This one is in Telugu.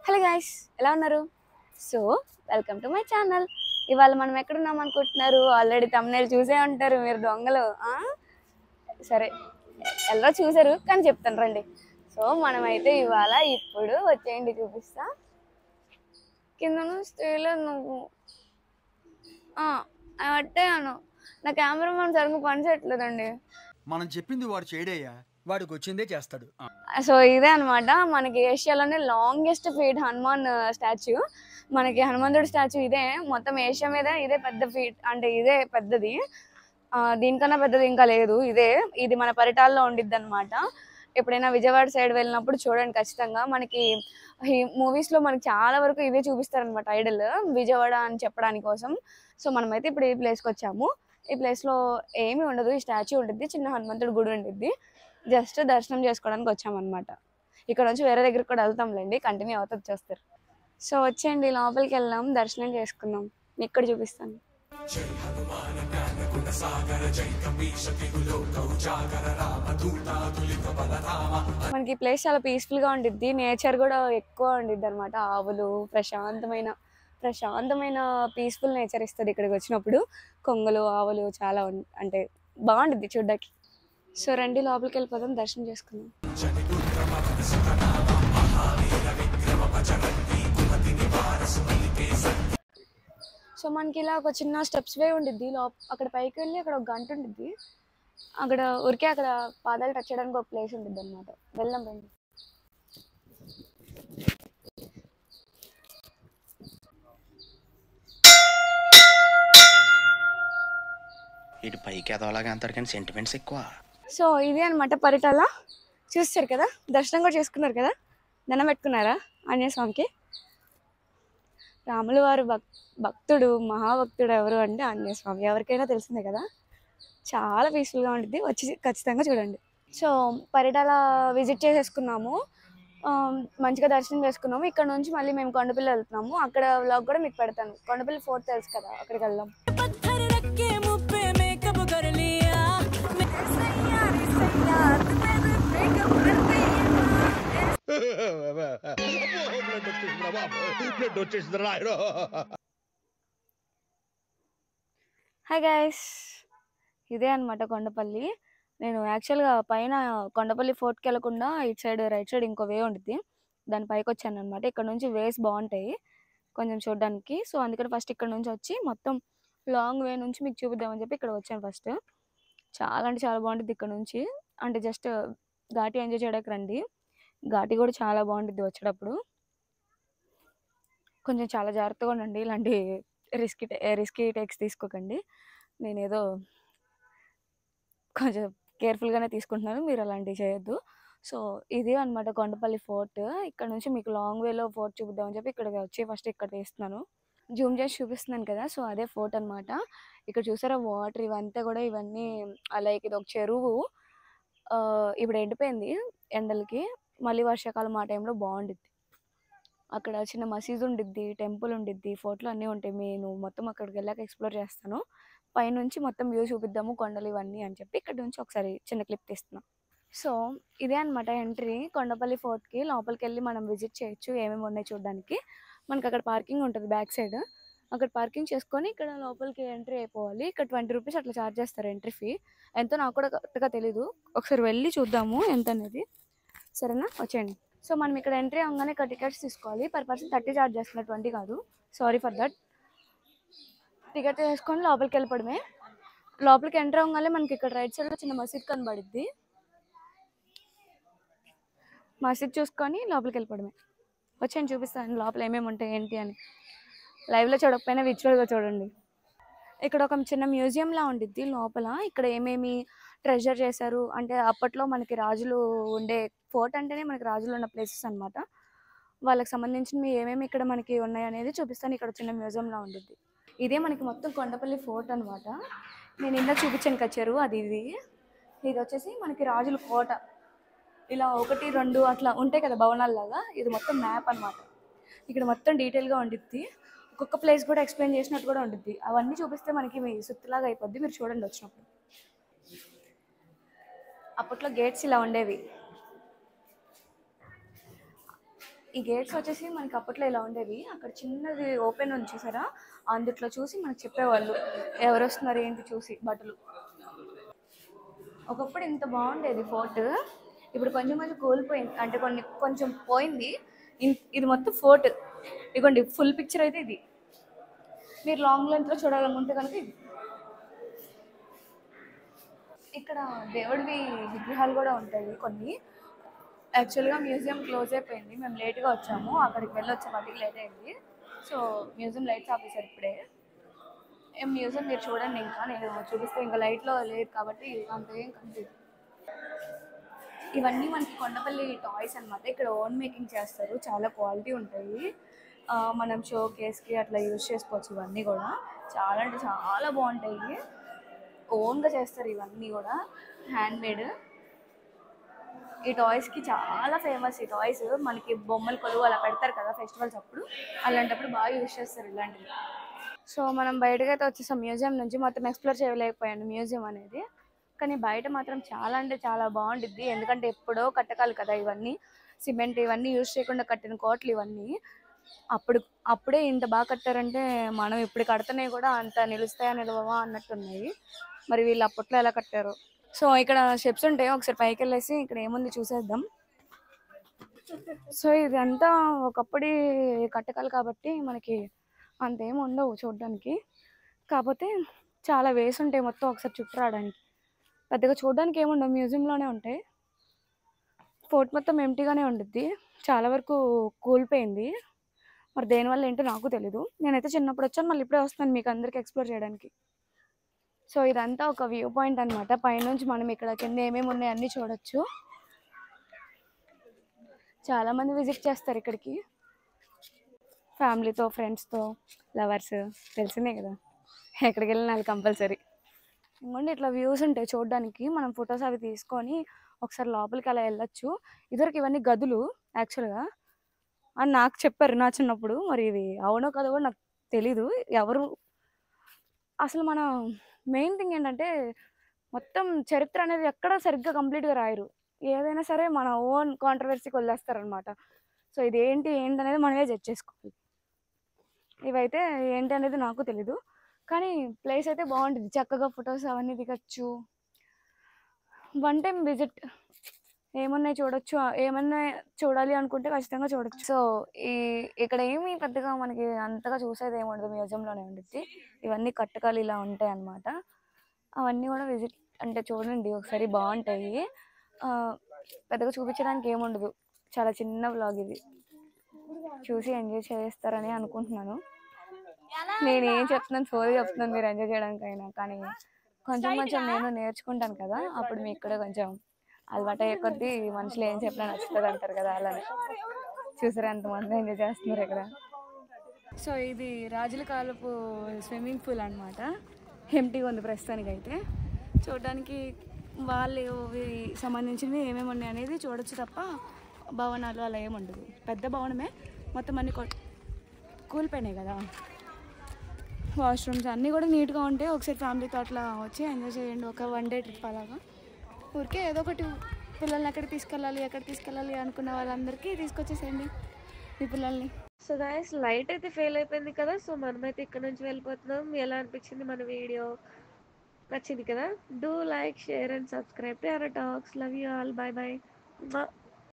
హలో గైస్, ఎలా ఉన్నారు? So welcome to my channel. ఇవాళ మనం ఎక్కడున్నాం అనుకుంటున్నారు? ఆల్రెడీ thumbnail చూసే ఉంటారు మీరు దొంగలు. సరే, ఎలా చూసారు కానీ చెప్తాను రండి. సో మనమైతే ఇవాళ ఇప్పుడు వచ్చేయండి చూపిస్తా. కింద స్టేలో నువ్వు అట్టే అను. నా కెమెరామెన్ సరిగ్గా పని చేయట్లేదండి. మనం చెప్పింది వాడు చేయడయ్యా, వాడికి వచ్చిందే చేస్తాడు. సో ఇదే అనమాట మనకి ఏషియాలోనే లాంగెస్ట్ ఫీట్ హనుమాన్ స్టాచ్యూ. మనకి హనుమంతుడి స్టాచ్యూ ఇదే, మొత్తం ఏషియా మీద ఇదే పెద్ద ఫీట్, అంటే ఇదే పెద్దది. దీనికన్నా పెద్దది ఇంకా లేదు. ఇది మన పరిటాల్లో ఉండిద్ది అనమాట. ఎప్పుడైనా విజయవాడ సైడ్ వెళ్ళినప్పుడు చూడండి ఖచ్చితంగా. మనకి ఈ మూవీస్లో మనకి చాలా వరకు ఇవే చూపిస్తారనమాట ఐడల్ విజయవాడ అని చెప్పడానికి కోసం. సో మనమైతే ఇప్పుడు ఈ ప్లేస్కి వచ్చాము. ఈ ప్లేస్లో ఏమీ ఉండదు, ఈ స్టాచ్యూ ఉంటుంది, చిన్న హనుమంతుడి గుడి ఉంటుంది. జస్ట్ దర్శనం చేసుకోవడానికి వచ్చామన్నమాట. ఇక్కడ నుంచి వేరే దగ్గరికి కూడా వెళ్తాంలేండి, కంటిన్యూ అవుతుంది చూస్తారు. సో వచ్చేయండి లోపలికి వెళ్దాం, దర్శనం చేసుకుందాం. ఇక్కడ చూపిస్తాను. మనకి ఈ ప్లేస్ చాలా పీస్ఫుల్గా ఉండిద్ది, నేచర్ కూడా ఎక్కువ ఉండిద్ది అనమాట. ఆవులు, ప్రశాంతమైన పీస్ఫుల్ నేచర్ ఇస్తుంది ఇక్కడికి వచ్చినప్పుడు. కొంగలు, ఆవులు చాలా అంటే బాగుండిద్ది చూడ్డానికి. సో రండి లోపలికి వెళ్ళిపోదాం, దర్శనం చేసుకుందాం. సో మనకి ఇలా ఒక చిన్న స్టెప్స్ వే ఉండిద్ది. అక్కడ పైకి వెళ్ళి అక్కడ ఒక గంట ఉండిద్ది. అక్కడ ఊరికే అక్కడ పాదాలు టచ్ చేయడానికి ఒక ప్లేస్ ఉంటుంది అనమాట. వెళ్దాం రండి. ఇటు పైకి ఎదవలాగా అంటారు కానీ సెంటిమెంట్స్ ఎక్కువ. సో ఇది అనమాట పరిటాల. చూస్తారు కదా, దర్శనం కూడా చేసుకున్నారు కదా, దండం పెట్టుకున్నారా ఆంజనేయ స్వామికి. రాముల వారు భక్తుడు, మహాభక్తుడు ఎవరు అంటే ఆంజనేయ స్వామి. ఎవరికైనా తెలిసిందే కదా. చాలా పీస్ఫుల్గా ఉంటుంది, వచ్చి ఖచ్చితంగా చూడండి. సో పరిటాల విజిట్ చేసేసుకున్నాము, మంచిగా దర్శనం చేసుకున్నాము. ఇక్కడ నుంచి మళ్ళీ మేము కొండపల్లి వెళ్తున్నాము. అక్కడ వ్లాగ్ కూడా మీకు పెడతాను. కొండపల్లి ఫోర్ట్ తెలుసు కదా, అక్కడికి వెళ్దాం. హాయ్ గైస్, ఇదే అనమాట కొండపల్లి. నేను యాక్చువల్గా పైన కొండపల్లి ఫోర్ట్కి వెళ్ళకుండా ఇటు సైడ్ రైట్ సైడ్ ఇంకో వే ఉంటుంది, దాని పైకి వచ్చాను అనమాట. ఇక్కడ నుంచి వేస్ బాగుంటాయి కొంచెం చూడడానికి. సో అందుకని ఫస్ట్ ఇక్కడ నుంచి వచ్చి మొత్తం లాంగ్ వే నుంచి మీకు చూపిద్దామని చెప్పి ఇక్కడ వచ్చాను ఫస్ట్. చాలా అంటే చాలా బాగుంటుంది ఇక్కడ నుంచి. అంటే జస్ట్ ఘాటి ఎంజాయ్ చేయడానికి రండి. ఘాటి కూడా చాలా బాగుంటుంది వచ్చేటప్పుడు. కొంచెం చాలా జాగ్రత్తగా ఉండండి, ఇలాంటి రిస్కీ టేక్స్ తీసుకోకండి. నేనేదో కొంచెం కేర్ఫుల్గానే తీసుకుంటున్నాను, మీరు అలాంటివి చేయొద్దు. సో ఇది అనమాట కొండపల్లి ఫోర్ట్. ఇక్కడ నుంచి మీకు లాంగ్ వేలో ఫోర్ట్ చూపిద్దామని చెప్పి ఇక్కడ వచ్చి ఫస్ట్ ఇక్కడ తీస్తున్నాను, జూమ్ చేసి చూపిస్తున్నాను కదా. సో అదే ఫోర్ట్ అనమాట. ఇక్కడ చూసారా వాటర్ ఇవంతా కూడా, ఇవన్నీ లైక్ ఇది ఒక చెరువు. ఇప్పుడు ఎండిపోయింది ఎండలకి, మళ్ళీ వర్షాకాలం ఆ టైంలో బాగుండిద్ది. అక్కడ చిన్న మసీదు ఉండిద్ది, టెంపుల్ ఉండిద్ది, ఫోర్ట్లో అన్నీ ఉంటాయి. నేను మొత్తం అక్కడికి వెళ్ళాక ఎక్స్ప్లోర్ చేస్తాను. పైనుంచి మొత్తం వ్యూ చూపిద్దాము కొండలు ఇవన్నీ అని చెప్పి ఇక్కడ నుంచి ఒకసారి చిన్న క్లిప్ తీస్తున్నాం. సో ఇదే అనమాట ఎంట్రీ కొండపల్లి ఫోర్ట్కి. లోపలికి వెళ్ళి మనం విజిట్ చేయొచ్చు, ఏమేమి ఉన్నాయి చూడడానికి. మనకి అక్కడ పార్కింగ్ ఉంటుంది బ్యాక్ సైడ్, అక్కడ పార్కింగ్ చేసుకొని ఇక్కడ లోపలికి ఎంట్రీ అయిపోవాలి. ఇక్కడ 20 రూపీస్ అట్లా ఛార్జ్ చేస్తారు ఎంట్రీ ఫీ. ఎంతో నాకు కూడా కరెక్ట్గా తెలీదు, ఒకసారి వెళ్ళి చూద్దాము ఎంత అనేది. సరేనా, వచ్చేయండి. సో మనం ఇక్కడ ఎంట్రీ అవ్వగానే ఇక్కడ టికెట్స్ తీసుకోవాలి. పర్ పర్సన్ 30 ఛార్జ్ చేస్తున్నారు, 20 కాదు, సారీ ఫర్ దట్. టికెట్ తీసుకొని లోపలికి వెళ్ళిపోవడమే. లోపలికి ఎంటర్ అవ్వగానే మనకి ఇక్కడ రైట్ సైడ్లో చిన్న మసీద్ కనబడిద్ది. మసీద్ చూసుకొని లోపలికి వెళ్ళిపోవడమే. వచ్చేయండి చూపిస్తాను లోపల ఏమేమి ఉంటాయి ఏంటి అని. లైవ్లో చూడకపోయినా విజువల్గా చూడండి. ఇక్కడ ఒక చిన్న మ్యూజియంలా ఉండిద్ది లోపల. ఇక్కడ ఏమేమి ట్రెజర్ చేశారు అంటే అప్పట్లో మనకి రాజులు ఉండే, ఫోర్ట్ అంటేనే మనకి రాజులు ఉన్న ప్లేసెస్ అనమాట. వాళ్ళకి సంబంధించినవి ఏమేమి ఇక్కడ మనకి ఉన్నాయి అనేది చూపిస్తాను. ఇక్కడ చిన్న మ్యూజియంలా ఉండిద్ది. ఇదే మనకి మొత్తం కొండపల్లి ఫోర్ట్ అనమాట. నేను ఇందాక చూపించాను కదా చెరువు, అది ఇది వచ్చేసి మనకి రాజుల కోట. ఇలా 1, 2 అట్లా ఉంటాయి కదా భవనాల్లాగా, ఇది మొత్తం మ్యాప్ అనమాట. ఇక్కడ మొత్తం డీటెయిల్గా ఉండిద్ది. ఒక్కొక్క ప్లేస్ కూడా ఎక్స్ప్లెయిన్ చేసినట్టు కూడా ఉంటుంది. అవన్నీ చూపిస్తే మనకి మీ సుత్తులాగా అయిపోద్ది, మీరు చూడండి వచ్చినప్పుడు. అప్పట్లో గేట్స్ ఇలా ఉండేవి. ఈ గేట్స్ వచ్చేసి మనకి అప్పట్లో ఇలా ఉండేవి. అక్కడ చిన్నది ఓపెన్ ఉంది చూసారా, అందుట్లో చూసి మనకు చెప్పేవాళ్ళు ఎవరు వస్తున్నారు ఏంటి చూసి బట్టలు. ఒకప్పుడు ఇంత బాగుండేది ఫోర్ట్, ఇప్పుడు కొంచెం కొంచెం కోల్పోయింది, అంటే కొంచెం పోయింది. ఇది మొత్తం ఫోర్ట్. ఇదిగోండి ఫుల్ పిక్చర్ అయితే ఇది. మీరు లాంగ్ లెంత్లో చూడాలనుకుంటే కనుక ఇది. ఇక్కడ దేవుడివి విగ్రహాలు కూడా ఉంటాయి కొన్ని. యాక్చువల్గా మ్యూజియం క్లోజ్ అయిపోయింది, మేము లేట్గా వచ్చాము, అక్కడికి వెళ్ళి వచ్చే వాటికి లేట్ అయింది. సో మ్యూజియం లైట్స్ ఆపేశారు ఇప్పుడే. మ్యూజియం మీరు చూడండి, ఇంకా నేను చూపిస్తే ఇంకా లైట్లో లేదు కాబట్టి అంతేం కనిపించదు. ఇవన్నీ మనకి కొండపల్లి టాయ్స్ అనమాట. ఇక్కడ ఓన్ మేకింగ్ చేస్తారు, చాలా క్వాలిటీ ఉంటాయి. మనం షో కేస్కి అట్లా యూజ్ చేసుకోవచ్చు. ఇవన్నీ కూడా చాలా అంటే చాలా బాగుంటాయి, ఓన్గా చేస్తారు ఇవన్నీ కూడా, హ్యాండ్ మేడ్. ఈ టాయ్స్కి చాలా ఫేమస్. ఈ టాయ్స్ మనకి బొమ్మలు కొలువు అలా పెడతారు కదా ఫెస్టివల్స్ అప్పుడు, అలాంటప్పుడు బాగా యూజ్ చేస్తారు ఇలాంటివి. సో మనం బయటకు అయితే వచ్చేసాం మ్యూజియం నుంచి. మొత్తం ఎక్స్ప్లోర్ చేయలేకపోయాను మ్యూజియం అనేది, కానీ బయట మాత్రం చాలా అంటే చాలా బాగుంటుంది. ఎందుకంటే ఎప్పుడో కట్టకాలు కదా ఇవన్నీ, సిమెంట్ ఇవన్నీ యూజ్ చేయకుండా కట్టిన కోటలు ఇవన్నీ. అప్పుడే ఇంత బాగా కట్టారంటే మనం ఇప్పుడు కడితేనే కూడా అంత నిలుస్తాయా నిలవవా అన్నట్టున్నాయి. మరి వీళ్ళు అప్పట్లో ఎలా కట్టారు. సో ఇక్కడ స్టెప్స్ ఉంటాయి, ఒకసారి పైకి వెళ్ళేసి ఇక్కడ ఏముంది చూసేద్దాం. సో ఇదంతా ఒకప్పటి కట్టకాలు కాబట్టి మనకి అంతేం ఉండవు చూడడానికి, కాకపోతే చాలా వేసి ఉంటాయి మొత్తం ఒకసారి చుట్టూ రావడానికి. పెద్దగా చూడడానికి ఏముండవు, మ్యూజియంలోనే ఉంటాయి. ఫోర్ట్ మొత్తం ఎంటీగానే ఉండుద్ది, చాలా వరకు కూలిపోయింది. మరి దేనివల్ల ఏంటో నాకు తెలీదు. నేనైతే చిన్నప్పుడు వచ్చాను, మళ్ళీ ఇప్పుడే వస్తాను మీకు అందరికి ఎక్స్ప్లోర్ చేయడానికి. సో ఇదంతా ఒక వ్యూ పాయింట్ అనమాట. పైనుంచి మనం ఇక్కడ కింద ఏమేమి ఉన్నాయి అన్నీ చూడొచ్చు. చాలామంది విజిట్ చేస్తారు ఇక్కడికి, ఫ్యామిలీతో, ఫ్రెండ్స్తో, లవర్స్, తెలిసిందే కదా, ఎక్కడికి వెళ్ళినా అది కంపల్సరీ. ఇంకోండి ఇట్లా వ్యూస్ ఉంటాయి చూడడానికి, మనం ఫొటోస్ అవి తీసుకొని ఒకసారి లోపలికి అలా వెళ్ళొచ్చు. ఇదివరకు ఇవన్నీ గదులు యాక్చువల్గా అని నాకు చెప్పారు నా చిన్నప్పుడు. మరి ఇది అవునో కాదో కూడా నాకు తెలీదు. ఎవరు అసలు మన మెయిన్ థింగ్ ఏంటంటే మొత్తం చరిత్ర అనేది ఎక్కడ సరిగ్గా కంప్లీట్గా రాయరు, ఏదైనా సరే మన ఓన్ కాంట్రవర్సీకి వదిలేస్తారనమాట. సో ఇది ఏంటి అనేది మనమే జడ్జ్ చేసుకోవాలి. ఇవైతే ఏంటి అనేది నాకు తెలీదు, కానీ ప్లేస్ అయితే బాగుంటుంది, చక్కగా ఫొటోస్ అవన్నీ దిగచ్చు. వన్ టైం విజిట్, ఏమన్నా చూడొచ్చు, ఏమన్నా చూడాలి అనుకుంటే ఖచ్చితంగా చూడొచ్చు. సో ఇక్కడ ఏమి పెద్దగా మనకి అంతగా చూసేది ఏమి ఉండదు, మ్యూజియంలోనే ఉంటుంది. ఇవన్నీ కట్టకాలు ఇలా ఉంటాయి అన్నమాట. అవన్నీ కూడా విజిట్ అంటే చూడండి ఒకసారి, బాగుంటాయి. పెద్దగా చూపించడానికి ఏముండదు, చాలా చిన్న వ్లాగ్ ఇది, చూసి ఎంజాయ్ చేస్తారని అనుకుంటున్నాను. నేను ఏం చెప్తున్నాను సోది చెప్తున్నాను మీరు ఎంజాయ్ చేయడానికైనా, కానీ కొంచెం కొంచెం నేను నేర్చుకుంటాను కదా, అప్పుడు మీకు కూడా కొంచెం అలవాటు అయ్యే కొద్దీ మనుషులు ఏం చెప్పినా నచ్చుతుంది అంటారు కదా, అలానే చూసారా ఎంతమంది ఎంజాయ్ చేస్తున్నారు ఇక్కడ. సో ఇది రాజుల కాలపు స్విమ్మింగ్ పూల్ అనమాట, ఎంటీగా ఉంది ప్రస్తుతానికి అయితే. చూడడానికి వాళ్ళు సంబంధించినవి ఏమేమి ఉన్నాయి అనేది చూడొచ్చు తప్ప భవనాలు అలా ఏమి ఉండదు. పెద్ద భవనమే, మొత్తం అన్ని కూలిపోయినాయి కదా. వాష్రూమ్స్ అన్నీ కూడా నీట్గా ఉంటాయి. ఒకసారి ఫ్యామిలీతో అట్లా వచ్చి ఎంజాయ్ చేయండి, ఒక 1 డే ట్రిప్ అలాగా. ఊరికే ఏదో ఒకటి పిల్లల్ని ఎక్కడ తీసుకెళ్ళాలి అనుకున్న వాళ్ళందరికీ తీసుకొచ్చేసేయండి మీ పిల్లల్ని. సో గైస్ లైట్ అయితే ఫెయిల్ అయిపోయింది కదా, సో మనమైతే ఇక్కడ నుంచి వెళ్ళిపోతున్నాం. ఎలా అనిపించింది మన వీడియో? నచ్చింది కదా? Do like, share and subscribe to our talks. Love you all, by by.